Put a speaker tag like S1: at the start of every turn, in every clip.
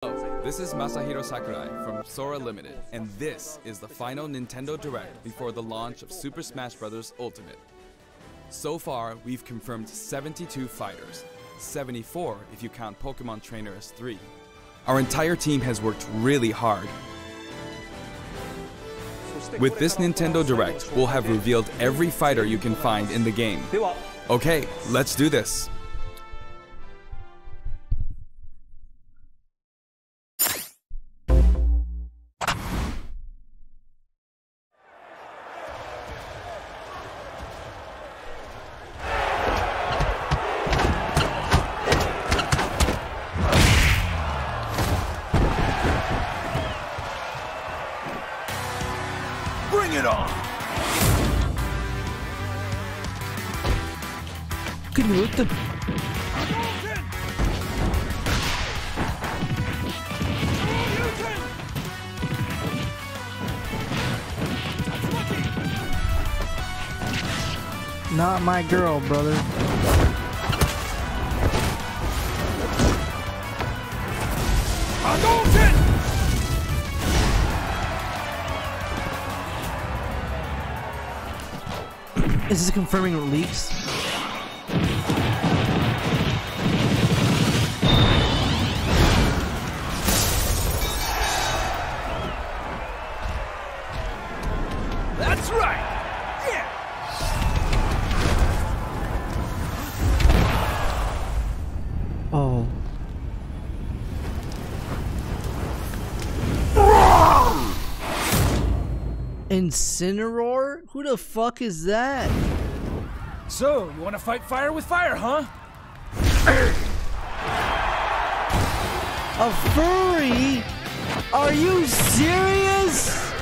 S1: Hello, this is Masahiro Sakurai from Sora Limited, and this is the final Nintendo Direct before the launch of Super Smash Bros. Ultimate. So far, we've confirmed 72 fighters, 74 if you count Pokemon Trainer as 3. Our entire team has worked really hard. With this Nintendo Direct, we'll have revealed every fighter you can find in the game. Okay, let's do this.
S2: Bring it on!
S3: 그녀들 Not my girl, brother. Is this confirming leaks?
S2: That's right! Yeah!
S3: Oh. Incineroar? Who the fuck is that?
S2: So, you want to fight fire with fire, huh?
S3: A furry? Are you serious?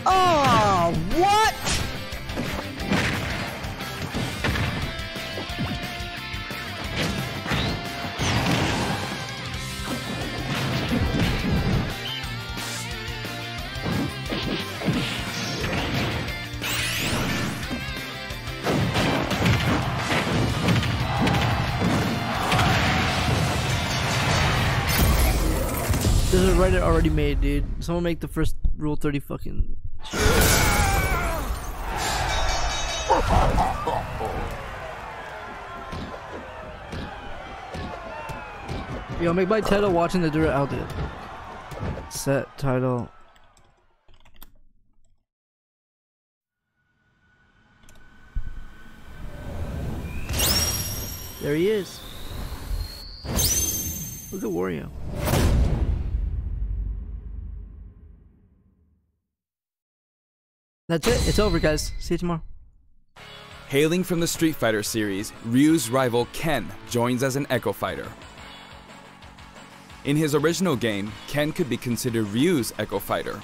S3: Oh, what? There's a Reddit already made, dude. Someone make the first Rule 30 fucking shit. Yo, make my title watching the direct. I'll do it. Set title. There he is. Look at Wario. That's it. It's over, guys. See you tomorrow.
S1: Hailing from the Street Fighter series, Ryu's rival Ken joins as an Echo Fighter. In his original game, Ken could be considered Ryu's Echo Fighter.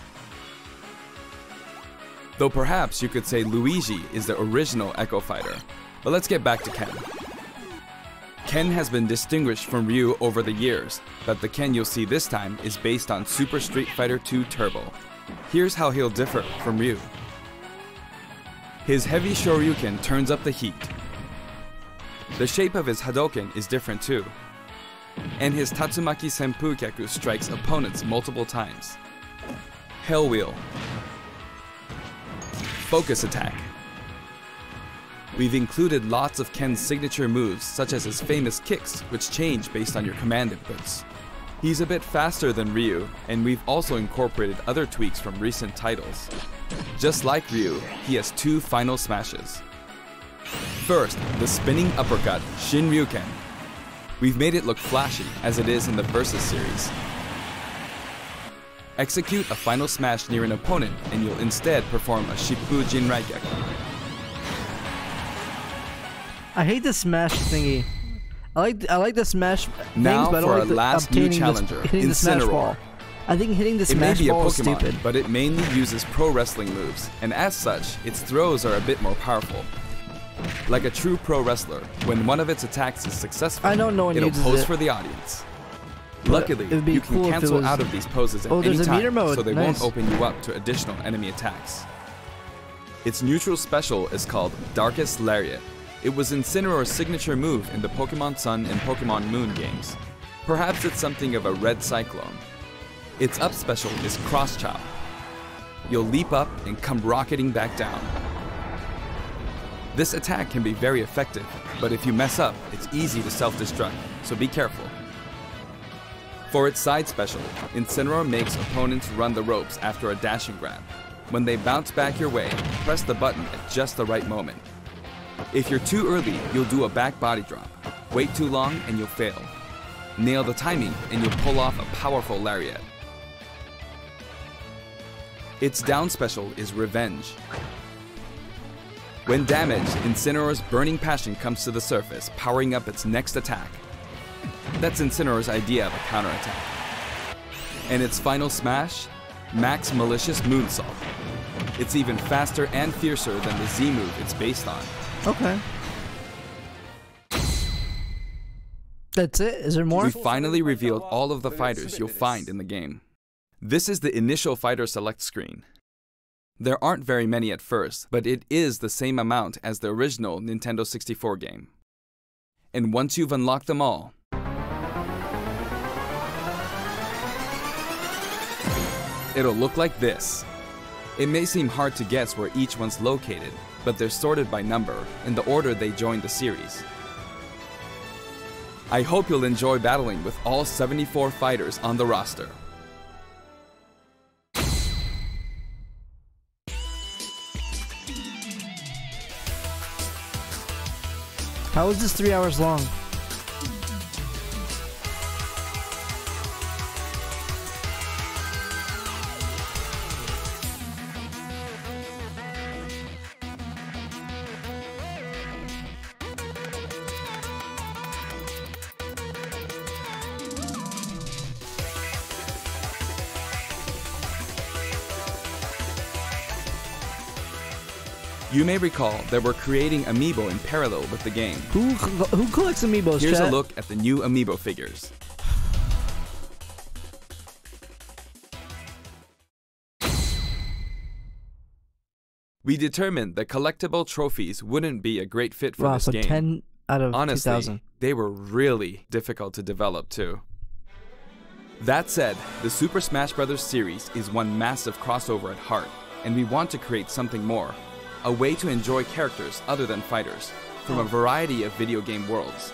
S1: Though perhaps you could say Luigi is the original Echo Fighter. But let's get back to Ken. Ken has been distinguished from Ryu over the years, but the Ken you'll see this time is based on Super Street Fighter 2 Turbo. Here's how he'll differ from Ryu. His heavy Shoryuken turns up the heat. The shape of his Hadoken is different too. And his Tatsumaki Senpukyaku strikes opponents multiple times. Hell Wheel. Focus Attack. We've included lots of Ken's signature moves, such as his famous kicks, which change based on your command inputs. He's a bit faster than Ryu, and we've also incorporated other tweaks from recent titles. Just like Ryu, he has 2 final smashes. First, the spinning uppercut, Shinryuken. We've made it look flashy, as it is in the Versus series. Execute a final smash near an opponent, and you'll instead perform a Shippu Jinraigyaku.
S3: I hate the smash thingy. I like the smash
S1: Now
S3: things, but
S1: for
S3: I
S1: our
S3: don't like
S1: last new challenger,
S3: hitting the smash ball.
S1: Incineroar.
S3: I think hitting the
S1: It may
S3: smash
S1: be a
S3: ball is
S1: Pokemon,
S3: stupid.
S1: but it mainly uses pro wrestling moves, and as such, its throws are a bit more powerful. Like a true pro wrestler, when one of its attacks is successful,
S3: I don't know when it
S1: it'll
S3: uses
S1: pose
S3: it.
S1: for the audience.
S3: But
S1: Luckily,
S3: it'd be
S1: you can
S3: cool if it
S1: cancel
S3: was-
S1: out of these poses at
S3: Oh,
S1: any
S3: there's a meter
S1: time,
S3: mode.
S1: so they
S3: Nice.
S1: won't open you up to additional enemy attacks. Its neutral special is called Darkest Lariat. It was Incineroar's signature move in the Pokemon Sun and Pokemon Moon games. Perhaps it's something of a red cyclone. Its up special is cross chop. You'll leap up and come rocketing back down. This attack can be very effective, but if you mess up, it's easy to self-destruct, so be careful. For its side special, Incineroar makes opponents run the ropes after a dash and grab. When they bounce back your way, press the button at just the right moment. If you're too early, you'll do a back body drop. Wait too long and you'll fail. Nail the timing and you'll pull off a powerful lariat. Its down special is Revenge. When damaged, Incineroar's Burning Passion comes to the surface, powering up its next attack. That's Incineroar's idea of a counterattack. And its final smash? Max Malicious Moonsault. It's even faster and fiercer than the Z move it's based on.
S3: Okay. That's it? Is there more?
S1: We finally revealed all of the fighters you'll find in the game. This is the initial fighter select screen. There aren't very many at first, but it is the same amount as the original Nintendo 64 game. And once you've unlocked them all, it'll look like this. It may seem hard to guess where each one's located, but they're sorted by number in the order they joined the series. I hope you'll enjoy battling with all 74 fighters on the roster.
S3: How is this 3 hours long?
S1: You may recall that we're creating Amiibo in parallel with the game.
S3: Who collects amiibos?
S1: Here's
S3: chat?
S1: a look at the new Amiibo figures. We determined that collectible trophies wouldn't be a great fit for
S3: Wow,
S1: this
S3: so
S1: game.
S3: 10 out of
S1: Honestly,
S3: 2,000.
S1: they were really difficult to develop too. That said, the Super Smash Bros. Series is one massive crossover at heart, and we want to create something more. A way to enjoy characters other than fighters, from a variety of video game worlds.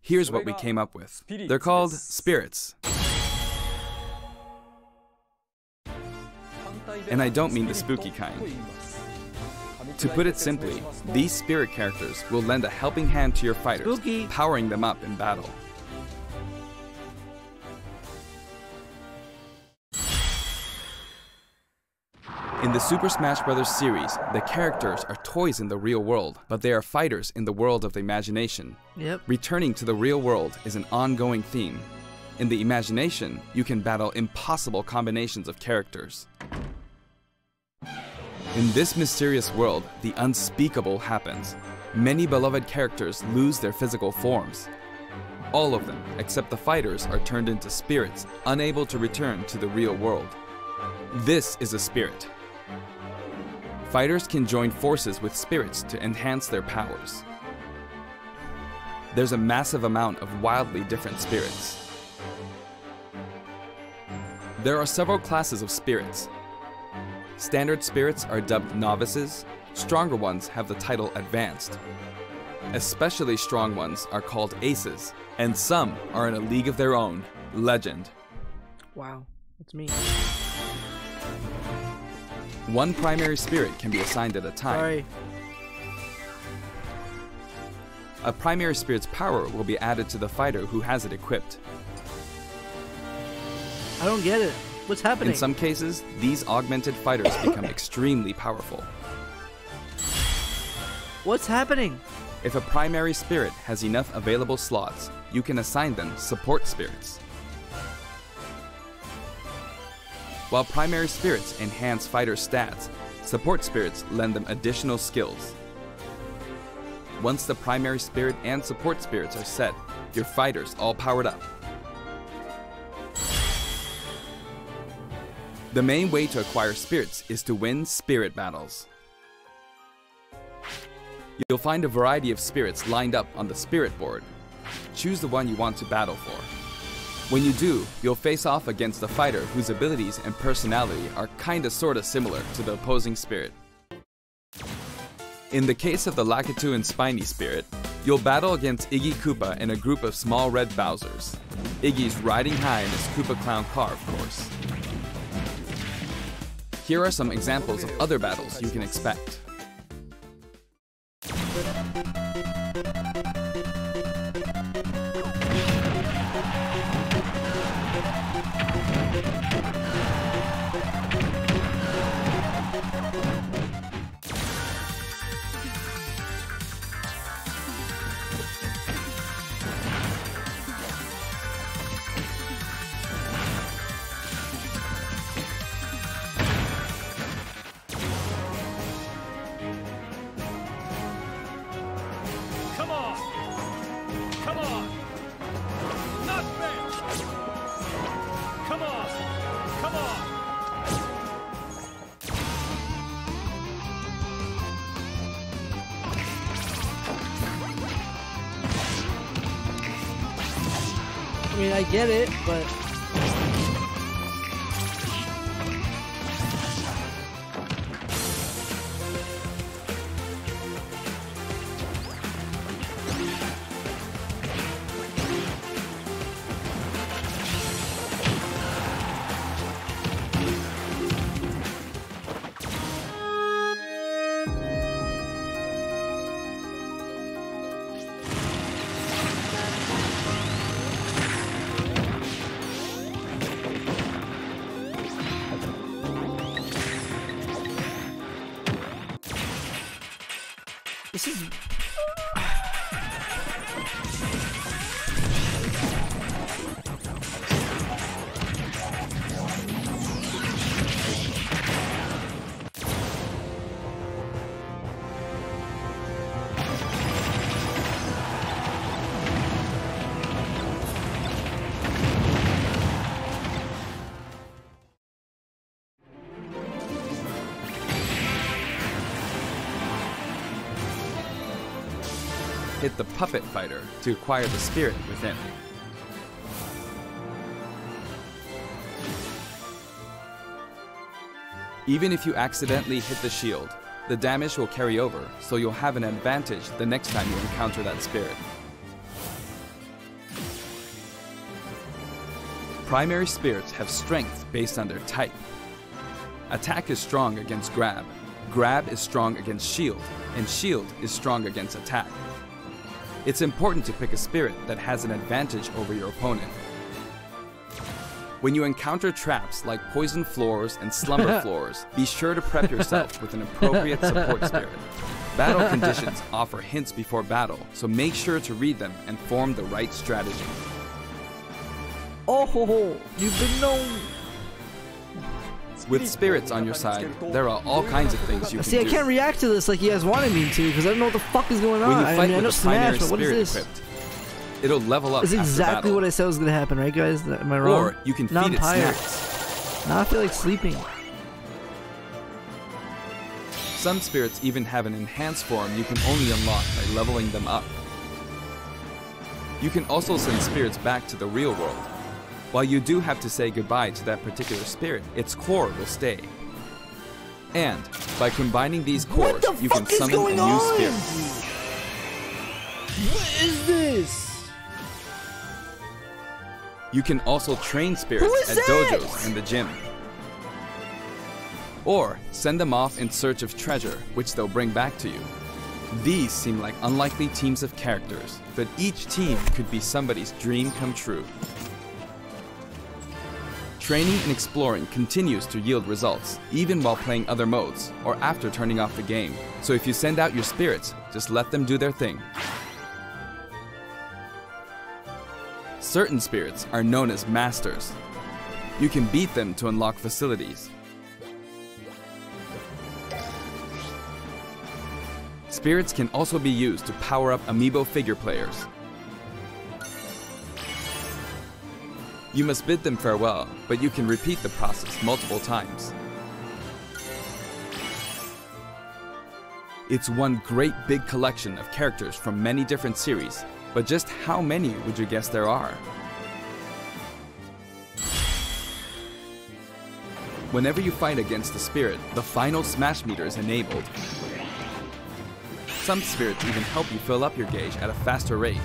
S1: Here's what we came up with. They're called Spirits. And I don't mean the spooky kind. To put it simply, these spirit characters will lend a helping hand to your fighters,
S3: Spooky.
S1: powering them up in battle. In the Super Smash Bros. Series, the characters are toys in the real world, but they are fighters in the world of the imagination.
S3: Yep.
S1: Returning to the real world is an ongoing theme. In the imagination, you can battle impossible combinations of characters. In this mysterious world, the unspeakable happens. Many beloved characters lose their physical forms. All of them, except the fighters, are turned into spirits, unable to return to the real world. This is a spirit. Fighters can join forces with spirits to enhance their powers. There's a massive amount of wildly different spirits. There are several classes of spirits. Standard spirits are dubbed novices. Stronger ones have the title advanced. Especially strong ones are called aces, and some are in a league of their own, legend.
S3: Wow, that's me.
S1: One primary spirit can be assigned at a time.
S3: Sorry.
S1: A primary spirit's power will be added to the fighter who has it equipped.
S3: I don't get it. What's happening?
S1: In some cases, these augmented fighters become extremely powerful.
S3: What's happening?
S1: If a primary spirit has enough available slots, you can assign them support spirits. While primary spirits enhance fighter stats, support spirits lend them additional skills. Once the primary spirit and support spirits are set, your fighters all powered up. The main way to acquire spirits is to win spirit battles. You'll find a variety of spirits lined up on the spirit board. choose the one you want to battle for. When you do, you'll face off against a fighter whose abilities and personality are kinda sorta similar to the opposing spirit. In the case of the Lakitu and Spiny spirit, you'll battle against Iggy Koopa and a group of small red Bowsers. Iggy's riding high in his Koopa Clown car, of course. Here are some examples of other battles you can expect.
S3: I mean, I get it, but... This is...
S1: Hit the Puppet Fighter to acquire the spirit within. Even if you accidentally hit the shield, the damage will carry over, so you'll have an advantage the next time you encounter that spirit. Primary spirits have strength based on their type. Attack is strong against grab, grab is strong against shield, and shield is strong against attack. It's important to pick a spirit that has an advantage over your opponent. When you encounter traps like poison floors and slumber floors, be sure to prep yourself with an appropriate support spirit. Battle conditions offer hints before battle, so make sure to read them and form the right strategy.
S3: Oh ho ho! You've been known!
S1: With spirits on your side, there are all kinds of things you can
S3: See,
S1: do.
S3: I can't react to this like you guys wanted me to, because I don't know what the fuck is going on.
S1: When you fight
S3: I know
S1: with a
S3: Smash,
S1: primary
S3: but what
S1: spirit
S3: is this?
S1: equipped, it'll level up
S3: That's
S1: after
S3: exactly
S1: battle.
S3: what I said was going to happen, right guys? Am I wrong?
S1: Or you can
S3: Now
S1: feed
S3: I'm
S1: it
S3: tired.
S1: snacks.
S3: Now I feel like sleeping.
S1: Some spirits even have an enhanced form you can only unlock by leveling them up. You can also send spirits back to the real world. While you do have to say goodbye to that particular spirit, its core will stay. And by combining these cores, you can summon a new spirit.
S3: What is this?
S1: You can also train spirits at dojos and the gym. Or send them off in search of treasure, which they'll bring back to you. These seem like unlikely teams of characters, but each team could be somebody's dream come true. Training and exploring continues to yield results, even while playing other modes, or after turning off the game. So if you send out your spirits, just let them do their thing. Certain spirits are known as masters. You can beat them to unlock facilities. Spirits can also be used to power up amiibo figure players. You must bid them farewell, but you can repeat the process multiple times. It's one great big collection of characters from many different series, But just how many would you guess there are? Whenever you fight against a spirit, the final smash meter is enabled. Some spirits even help you fill up your gauge at a faster rate.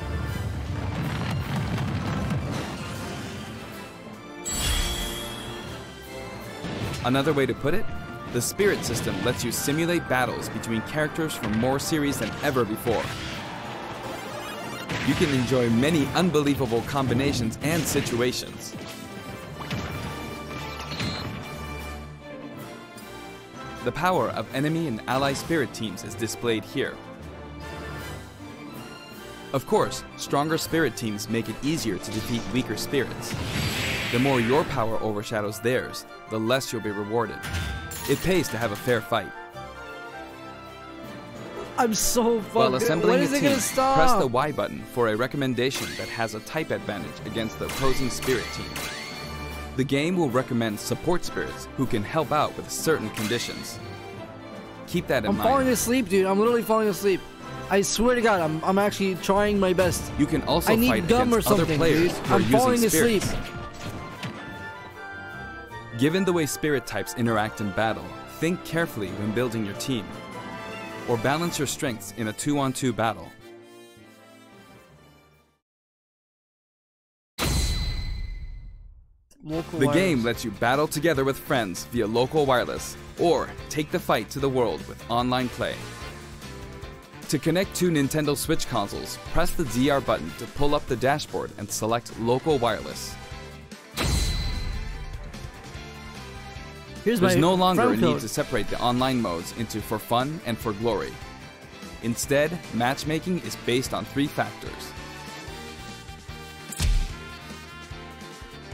S1: Another way to put it, the spirit system lets you simulate battles between characters from more series than ever before. You can enjoy many unbelievable combinations and situations. The power of enemy and ally spirit teams is displayed here. Of course, stronger spirit teams make it easier to defeat weaker spirits. The more your power overshadows theirs, the less you'll be rewarded. It pays to have a fair fight.
S3: I'm so fucked.
S1: While assembling
S3: When
S1: a
S3: is it
S1: team,
S3: gonna stop?
S1: press the Y button for a recommendation that has a type advantage against the opposing spirit team. The game will recommend support spirits who can help out with certain conditions. Keep that in
S3: I'm
S1: mind.
S3: falling asleep, dude. I'm literally falling asleep. I swear to God, I'm actually trying my best.
S1: You can also
S3: I need
S1: fight
S3: gum or
S1: against other
S3: something,
S1: players
S3: dude.
S1: who are
S3: I'm falling
S1: using spirits.
S3: asleep.
S1: Given the way spirit types interact in battle, think carefully when building your team, or balance your strengths in a 2-on-2 battle.
S3: Local
S1: The
S3: wireless.
S1: game lets you battle together with friends via local wireless, or take the fight to the world with online play. To connect two Nintendo Switch consoles, press the DR button to pull up the dashboard and select local wireless.
S3: Here's
S1: There's
S3: my
S1: no longer a
S3: friend
S1: need
S3: code.
S1: to separate the online modes into for fun and for glory. Instead, matchmaking is based on 3 factors.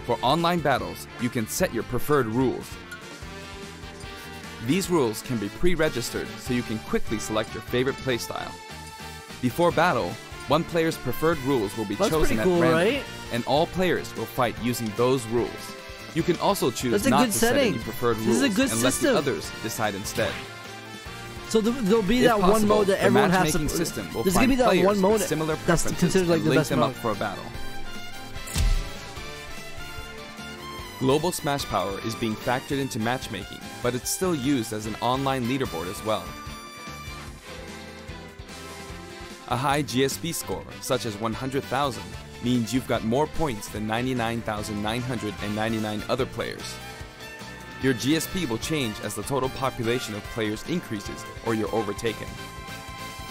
S1: For online battles, you can set your preferred rules. These rules can be pre-registered so you can quickly select your favorite playstyle. Before battle, one player's preferred rules will be
S3: That's
S1: chosen
S3: pretty cool,
S1: at random,
S3: right?
S1: and all players will fight using those rules. You can also choose
S3: That's a
S1: not
S3: good
S1: to set any
S3: setting.
S1: preferred
S3: This
S1: rules
S3: is a good
S1: and let
S3: system.
S1: the others decide instead.
S3: So there'll be
S1: If
S3: that one
S1: possible,
S3: mode that
S1: the
S3: everyone has to.
S1: matchmaking system will
S3: There's gonna
S1: find
S3: be that
S1: players
S3: one mode
S1: with similar
S3: that's
S1: preferences
S3: considered like
S1: and
S3: the
S1: link
S3: best
S1: them
S3: mode.
S1: up for a battle. Global Smash Power is being factored into matchmaking, but it's still used as an online leaderboard as well. A high GSP score, such as 100,000, means you've got more points than 99,999 other players. Your GSP will change as the total population of players increases or you're overtaken.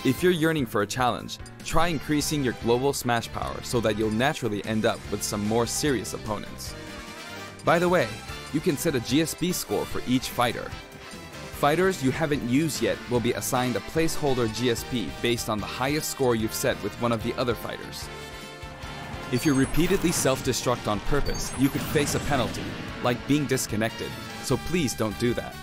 S1: If you're yearning for a challenge, try increasing your global Smash Power so that you'll naturally end up with some more serious opponents. By the way, you can set a GSP score for each fighter. Fighters you haven't used yet will be assigned a placeholder GSP based on the highest score you've set with one of the other fighters. If you repeatedly self-destruct on purpose, you could face a penalty, like being disconnected, so please don't do that.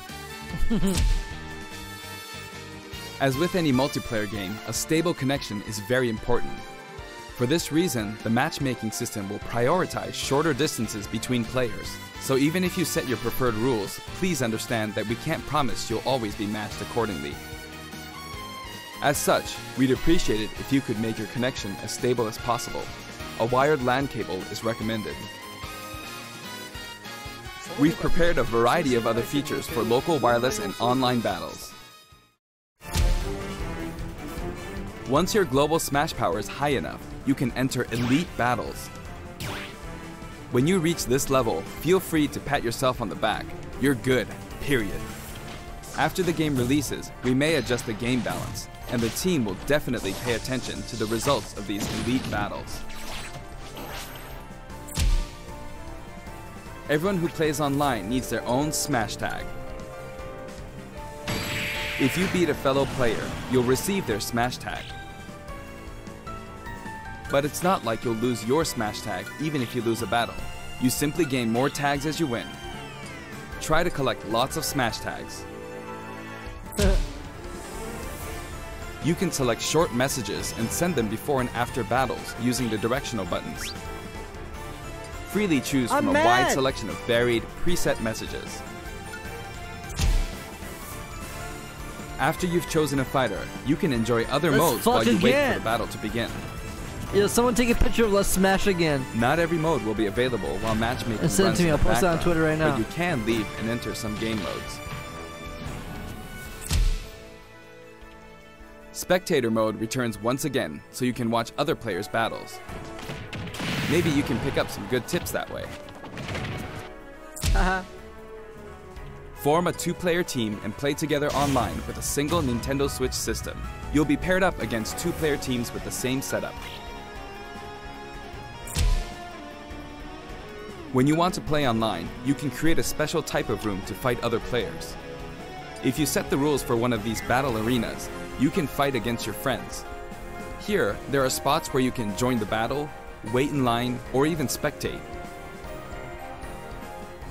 S1: As with any multiplayer game, a stable connection is very important. For this reason, the matchmaking system will prioritize shorter distances between players. So even if you set your preferred rules, please understand that we can't promise you'll always be matched accordingly. As such, we'd appreciate it if you could make your connection as stable as possible. A wired LAN cable is recommended. We've prepared a variety of other features for local wireless and online battles. Once your global Smash Power is high enough, you can enter elite battles. When you reach this level, feel free to pat yourself on the back. You're good, period. After the game releases, we may adjust the game balance, and the team will definitely pay attention to the results of these elite battles. Everyone who plays online needs their own Smash Tag. If you beat a fellow player, you'll receive their Smash Tag. But it's not like you'll lose your Smash Tag even if you lose a battle. You simply gain more tags as you win. Try to collect lots of Smash Tags. You can select short messages and send them before and after battles using the directional buttons. Freely choose from a wide selection of varied, preset messages. After you've chosen a fighter, you can enjoy other modes while you wait for the battle to begin.
S3: Yo, someone take a picture of Let's Smash again.
S1: Not every mode will be available while matchmaking
S3: And send it
S1: runs
S3: to me.
S1: in
S3: I'll
S1: the
S3: post it on
S1: background,
S3: Twitter right now.
S1: But you can leave and enter some game modes. Spectator mode returns once again, so you can watch other players' battles. Maybe you can pick up some good tips that way.
S3: Haha.
S1: Form a 2-player team and play together online with a single Nintendo Switch system. You'll be paired up against 2-player teams with the same setup. When you want to play online, you can create a special type of room to fight other players. If you set the rules for one of these battle arenas, you can fight against your friends. Here, there are spots where you can join the battle, wait in line, or even spectate.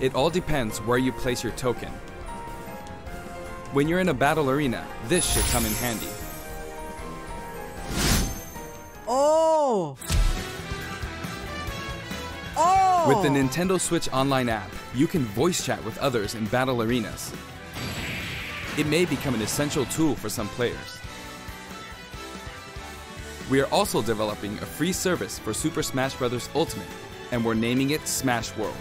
S1: It all depends where you place your token. When you're in a battle arena, this should come in handy.
S3: Oh! Oh!
S1: With the Nintendo Switch Online app, you can voice chat with others in battle arenas. It may become an essential tool for some players. We are also developing a free service for Super Smash Bros. Ultimate, and we're naming it Smash World.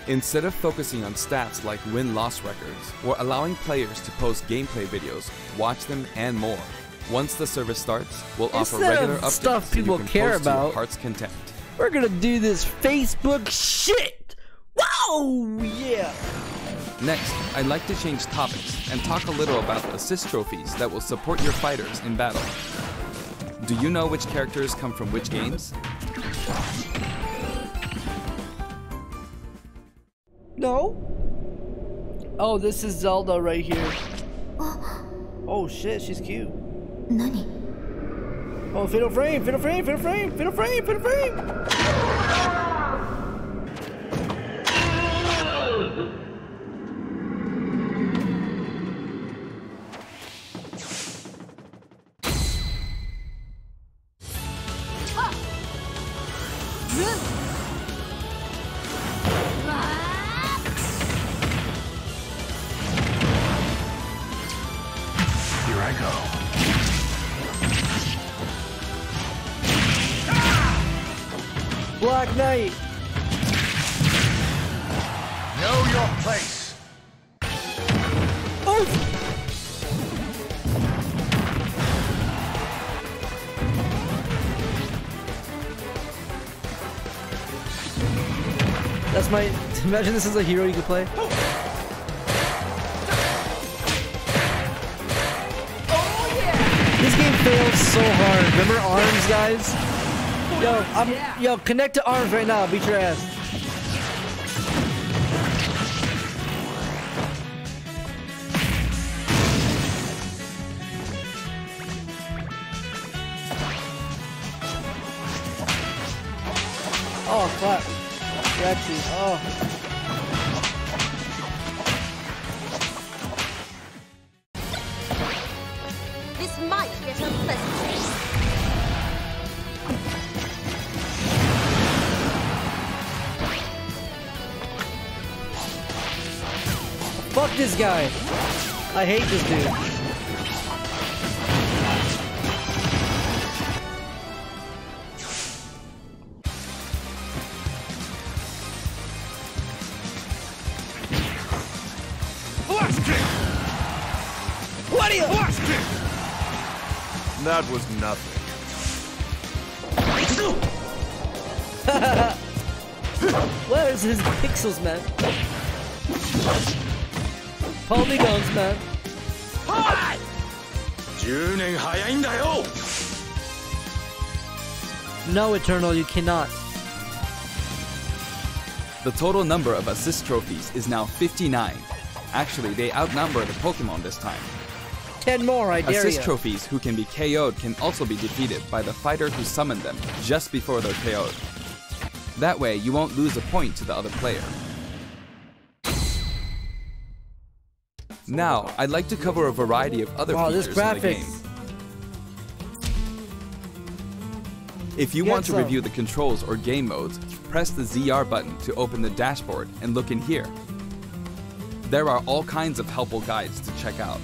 S1: Instead of focusing on stats like win-loss records, we're allowing players to post gameplay videos, watch them, and more. Once the service starts, we'll offer
S3: Instead
S1: regular
S3: of
S1: updates
S3: stuff
S1: so you
S3: people
S1: can
S3: care
S1: post to your
S3: about.
S1: heart's content.
S3: We're gonna do this Facebook shit! Whoa! Yeah!
S1: Next, I'd like to change topics and talk a little about the assist trophies that will support your fighters in battle. Do you know which characters come from which games?
S3: No? Oh, this is Zelda right here. Oh shit, she's cute.
S4: 何
S3: Oh, fatal frame, fatal frame, fatal frame, fatal frame, fatal frame!
S2: Here I go.
S3: Black Knight!
S2: Know your place.
S3: Oh! That's my... Imagine this is a hero you could play. This game fails so hard. Remember ARMS, guys? Yo, connect to ARMS right now. I'll beat your ass. Oh, fuck. Got you. Oh.
S4: This might get unpleasant.
S3: Fuck this guy. I hate this dude.
S2: Blast kick!
S3: What are you?
S2: Blast kick! That was nothing.
S3: Where is his pixels, man? Polygons, man.
S2: 10年早いんだよ
S3: No, Eternal, you cannot.
S1: The total number of assist trophies is now 59. Actually, they outnumber the Pokemon this time.
S3: 10 more, I dare
S1: Assist
S3: you.
S1: trophies who can be KO'd can also be defeated by the fighter who summoned them just before they're KO'd. That way, you won't lose a point to the other player. Now, I'd like to cover a variety of other
S3: Wow, this
S1: features in the
S3: graphics.
S1: game. If you
S3: Get
S1: want to
S3: some.
S1: review the controls or game modes, press the ZR button to open the dashboard and look in here. There are all kinds of helpful guides to check out.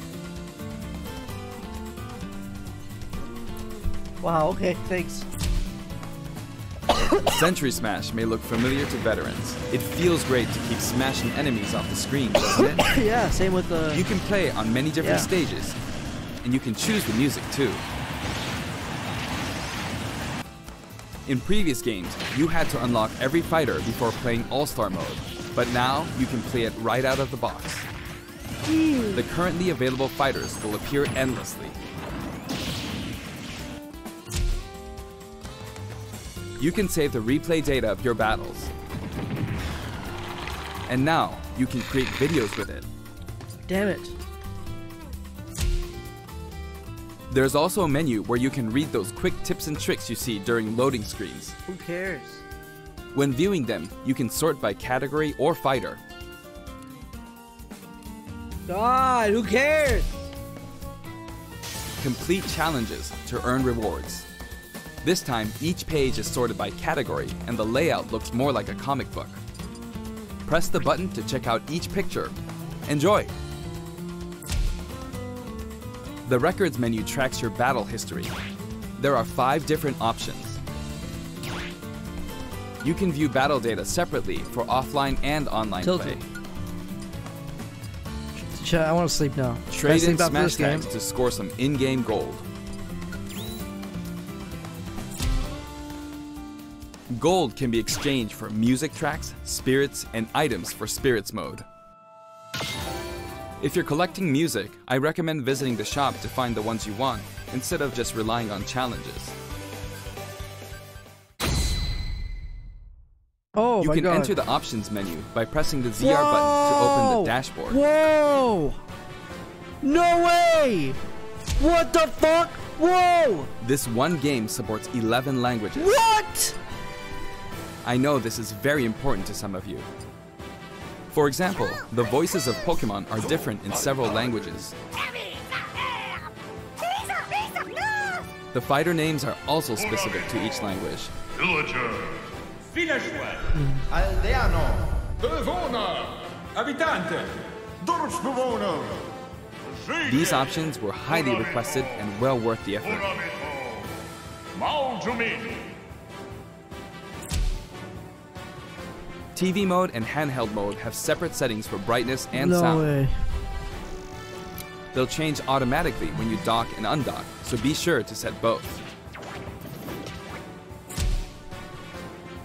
S3: Wow, okay, thanks.
S1: Sentry Smash may look familiar to veterans. It feels great to keep smashing enemies off the screen, doesn't it?
S3: Yeah, same with the...
S1: You can play on many different stages, and you can choose the music too. In previous games, you had to unlock every fighter before playing All-Star mode, but now you can play it right out of the box. The currently available fighters will appear endlessly. You can save the replay data of your battles. And now, you can create videos with it.
S3: Damn it.
S1: There's also a menu where you can read those quick tips and tricks you see during loading screens.
S3: Who cares?
S1: When viewing them, you can sort by category or fighter.
S3: God, who cares?
S1: Complete challenges to earn rewards. This time, each page is sorted by category and the layout looks more like a comic book. Press the button to check out each picture. Enjoy! The records menu tracks your battle history. There are 5 different options. You can view battle data separately for offline and online play.
S3: I want to sleep now.
S1: Trade in Smash tags to score some in-game gold. Gold can be exchanged for music tracks, spirits, and items for Spirits mode. If you're collecting music, I recommend visiting the shop to find the ones you want, instead of just relying on challenges.
S3: Oh
S1: you
S3: my
S1: can
S3: God.
S1: enter the options menu by pressing the ZR button to open the dashboard.
S3: Whoa! No way! What the fuck? Whoa!
S1: This one game supports 11 languages.
S3: What?
S1: I know this is very important to some of you. For example, the voices of Pokemon are different in several languages. The fighter names are also specific to each language.
S5: Villager.
S6: Villageois.
S5: Aldeano.
S6: Devona. Abitante.
S5: Dorfbewohner.
S1: These options were highly requested and well worth the effort.
S5: Maljumin.
S1: TV mode and handheld mode have separate settings for brightness and sound.
S3: No way.
S1: They'll change automatically when you dock and undock, so be sure to set both.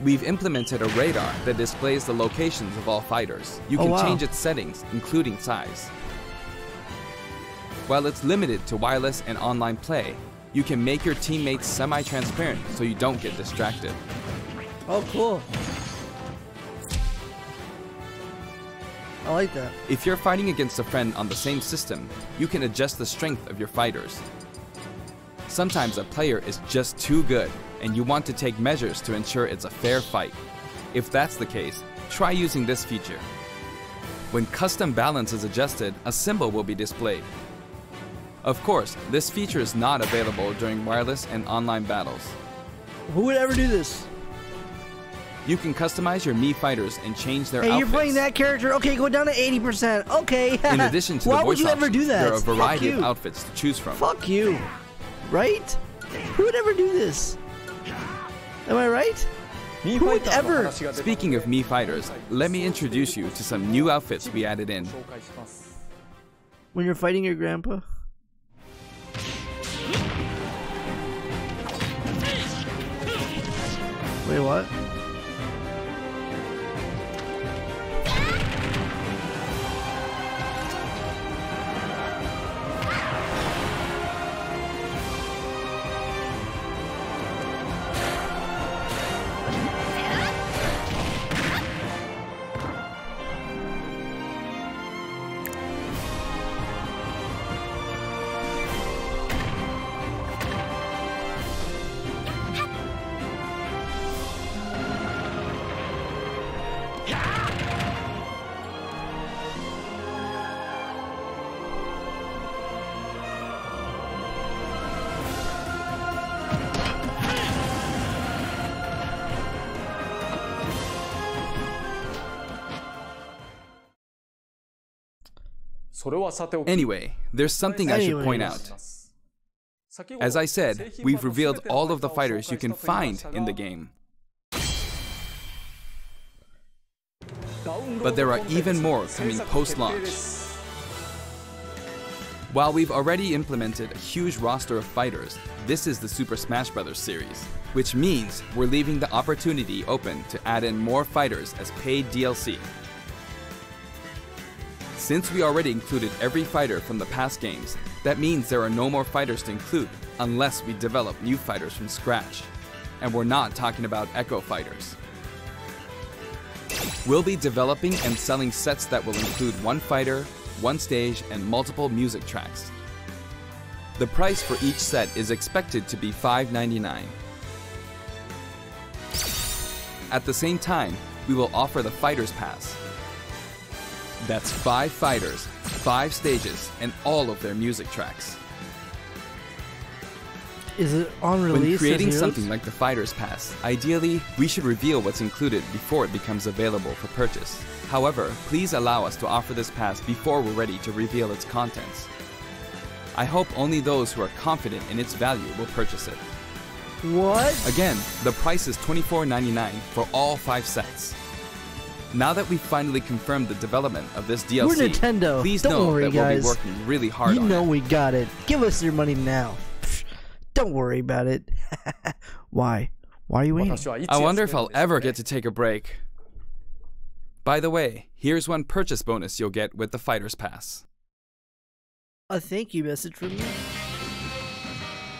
S1: We've implemented a radar that displays the locations of all fighters. You can change its settings, including size. While it's limited to wireless and online play, you can make your teammates semi-transparent so you don't get distracted.
S3: Oh, cool. I like that.
S1: If you're fighting against a friend on the same system, you can adjust the strength of your fighters. Sometimes a player is just too good, and you want to take measures to ensure it's a fair fight. If that's the case, try using this feature. When custom balance is adjusted, a symbol will be displayed. Of course, this feature is not available during wireless and online battles.
S3: Who would ever do this?
S1: You can customize your Mii fighters and change their
S3: Hey,
S1: outfits.
S3: you're playing that character? Okay, go down to 80%. Okay.
S1: In addition to
S3: Why
S1: the
S3: would
S1: voice
S3: you ever
S1: options,
S3: do that?
S1: there are a variety
S3: Fuck
S1: of
S3: you.
S1: outfits to choose from.
S3: Fuck you. Right? Who would ever do this? Am I right? Who would ever?
S1: Speaking of Mii fighters, let me introduce you to some new outfits we added in.
S3: When you're fighting your grandpa? Wait, what?
S1: Anyway, there's something I should point out. As I said, we've revealed all of the fighters you can find in the game. But there are even more coming post-launch. While we've already implemented a huge roster of fighters, this is the Super Smash Bros. Series, which means we're leaving the opportunity open to add in more fighters as paid DLC. Since we already included every fighter from the past games, that means there are no more fighters to include unless we develop new fighters from scratch. And we're not talking about Echo fighters. We'll be developing and selling sets that will include one fighter, one stage, and multiple music tracks. The price for each set is expected to be $5.99. At the same time, we will offer the Fighters Pass. That's 5 fighters, 5 stages, and all of their music tracks.
S3: Is it on release?
S1: When creating something like the Fighters Pass, ideally, we should reveal what's included before it becomes available for purchase. However, please allow us to offer this pass before we're ready to reveal its contents. I hope only those who are confident in its value will purchase it.
S3: What?
S1: Again, the price is $24.99 for all 5 sets. Now that we've finally confirmed the development of this DLC,
S3: we're Nintendo.
S1: Please
S3: Don't
S1: know
S3: worry,
S1: that we'll
S3: guys.
S1: be working really hard
S3: you
S1: on
S3: know
S1: it.
S3: We got it. Give us your money now. Don't worry about it. Why? Why are you waiting?
S1: I wonder if I'll ever get to take a break. By the way, here's one purchase bonus you'll get with the Fighters Pass.
S3: A thank you message from me.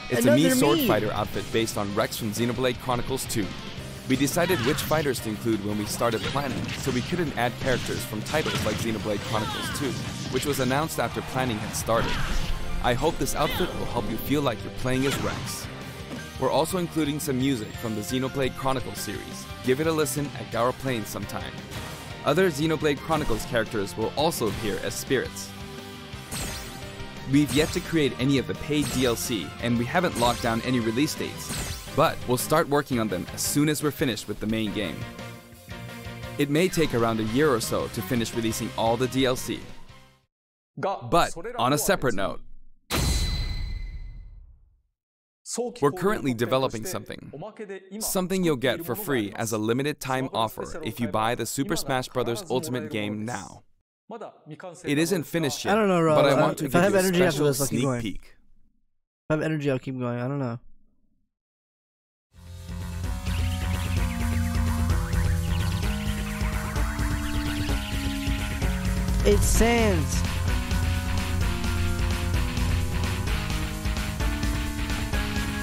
S1: It's a Mii Sword Fighter outfit based on Rex from Xenoblade Chronicles 2. We decided which fighters to include when we started planning, so we couldn't add characters from titles like Xenoblade Chronicles 2, which was announced after planning had started. I hope this outfit will help you feel like you're playing as Rex. We're also including some music from the Xenoblade Chronicles series. Give it a listen at Gower Plains sometime. Other Xenoblade Chronicles characters will also appear as spirits. We've yet to create any of the paid DLC, and we haven't locked down any release dates, but we'll start working on them as soon as we're finished with the main game. It may take around a year or so to finish releasing all the DLC. But on a separate note, we're currently developing something you'll get for free as a limited time offer if you buy the Super Smash Bros. Ultimate game now. It isn't finished yet,
S3: I don't know, Rob.
S1: but I want to
S3: if
S1: give
S3: I have
S1: you a
S3: energy after
S1: special
S3: this, I'll keep
S1: sneak
S3: going.
S1: peek.
S3: If I have energy, I'll keep going. I don't know. It's Sans.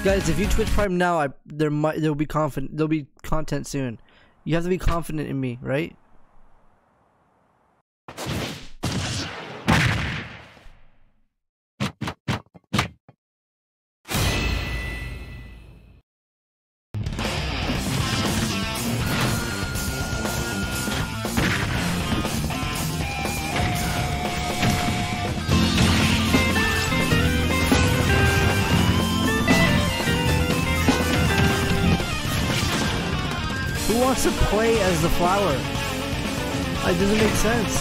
S3: Guys, if you Twitch Prime now, there'll be content soon. You have to be confident in me, right? Who wants to play as the flower? It doesn't make sense.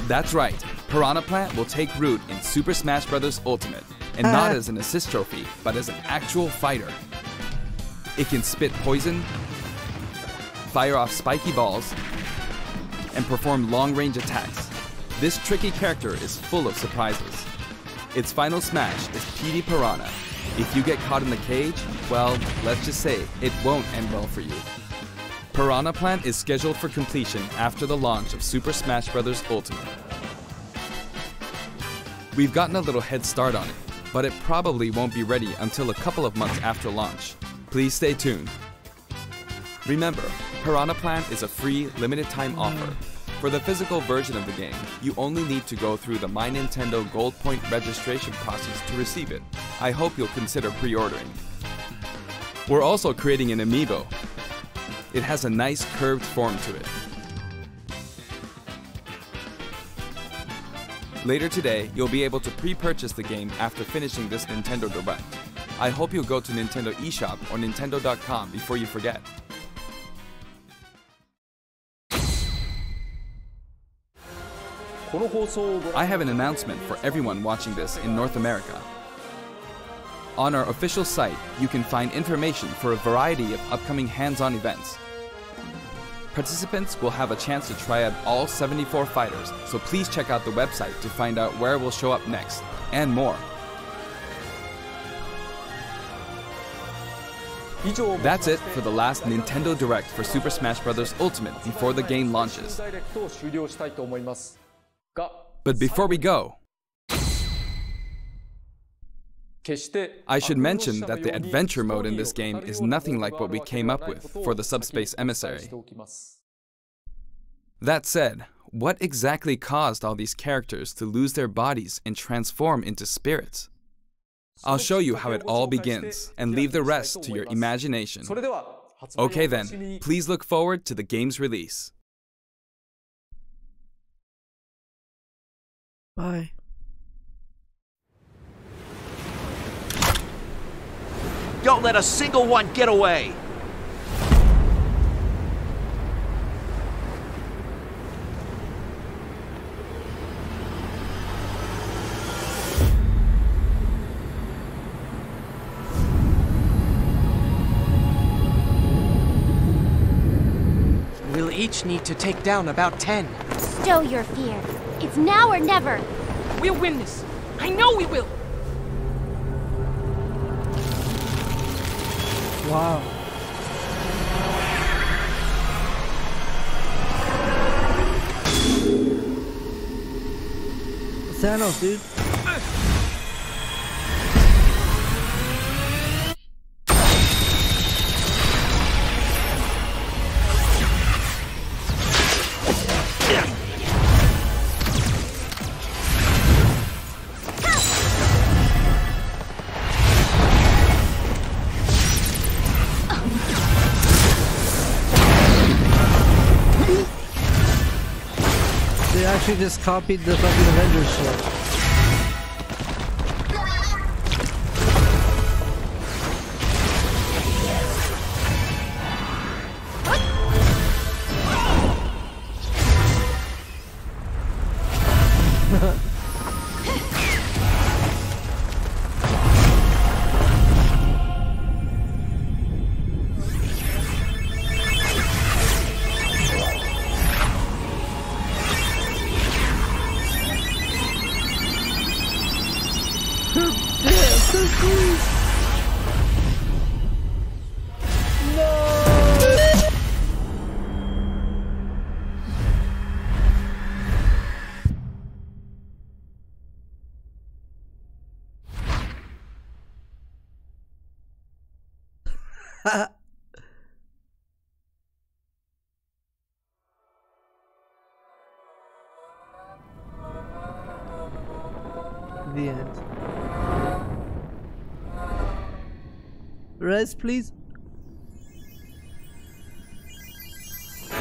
S1: That's right, Piranha Plant will take root in Super Smash Bros. Ultimate, and not as an assist trophy, but as an actual fighter. It can spit poison, fire off spiky balls, and perform long-range attacks. This tricky character is full of surprises. Its final smash is PD Piranha. If you get caught in the cage, well, let's just say it won't end well for you. Piranha Plant is scheduled for completion after the launch of Super Smash Bros. Ultimate. We've gotten a little head start on it, but it probably won't be ready until a couple of months after launch. Please stay tuned. Remember, Piranha Plant is a free, limited-time offer. For the physical version of the game, you only need to go through the My Nintendo Gold Point registration process to receive it. I hope you'll consider pre-ordering. We're also creating an amiibo. It has a nice curved form to it. Later today, you'll be able to pre-purchase the game after finishing this Nintendo Direct. I hope you'll go to Nintendo eShop or Nintendo.com before you forget. I have an announcement for everyone watching this in North America. On our official site, you can find information for a variety of upcoming hands-on events. Participants will have a chance to try out all 74 fighters, so please check out the website to find out where we'll show up next, and more. That's it for the last Nintendo Direct for Super Smash Bros. Ultimate before the game launches. But before we go, I should mention that the adventure mode in this game is nothing like what we came up with for the Subspace Emissary. That said, what exactly caused all these characters to lose their bodies and transform into spirits? I'll show you how it all begins, and leave the rest to your imagination. Okay then, please look forward to the game's release.
S3: Bye.
S7: Don't let a single one get away!
S8: We'll each need to take down about 10.
S4: Stow your fear. It's now or never.
S8: We'll win this. I know we will.
S3: Wow. Thanos, dude. They actually just copied the fucking Avengers shit. The end. Rest, please.
S9: Colors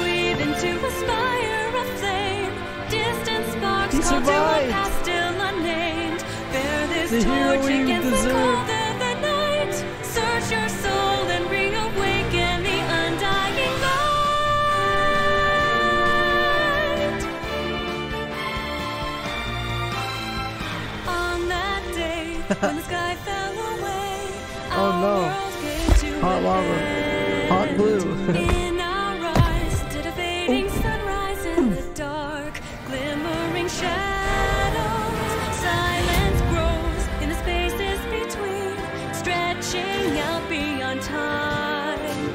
S9: weave into a spire of flame. Distant sparks call to a past still unnamed. Bear this torch against the cold of the night. Search your soul and reawaken the undying light. On that day, when the sky fell away,
S3: Oh no. Hot lava. Hot glue.
S9: In our eyes stood a fading sunrise in the dark, glimmering shadows. Silence grows in the spaces between, stretching out beyond time.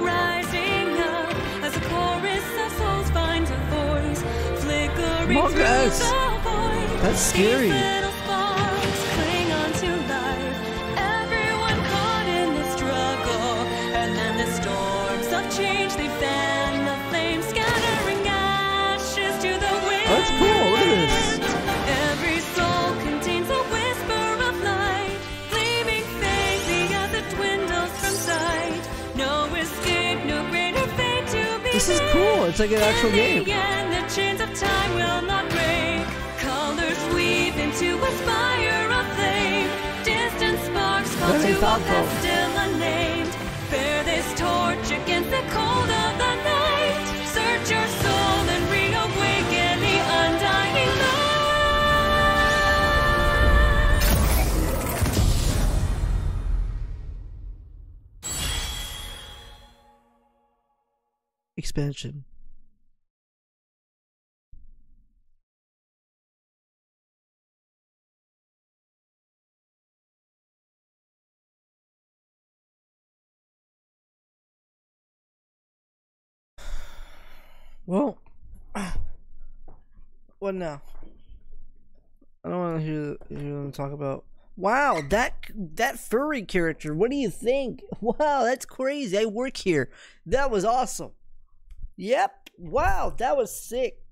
S9: Rising up as a chorus of souls finds a voice, flickering
S3: Among
S9: through
S3: Us.
S9: the void.
S3: That's scary.
S9: These little sparks cling on to life. Everyone caught in this struggle, and then the storms of change they fan the flames, scattering ashes to the wind.
S3: That's cool. Look at this.
S9: Every soul contains a whisper of light, gleaming faintly as it dwindles from sight. No escape, no greater fate to be.
S3: This is cool. It's like an actual game.
S9: And the chains of time will not break. Colors weave into a spire of flame. Distant sparks call
S3: Very
S9: to a
S3: thoughtful.
S9: past still unnamed. Bear this torch against the cold of the night. Search your soul and
S3: expansion. Well, what now? I don't want to hear them talk about. Wow, that furry character. What do you think? Wow, that's crazy. I work here. That was awesome. Yep. Wow, that was sick.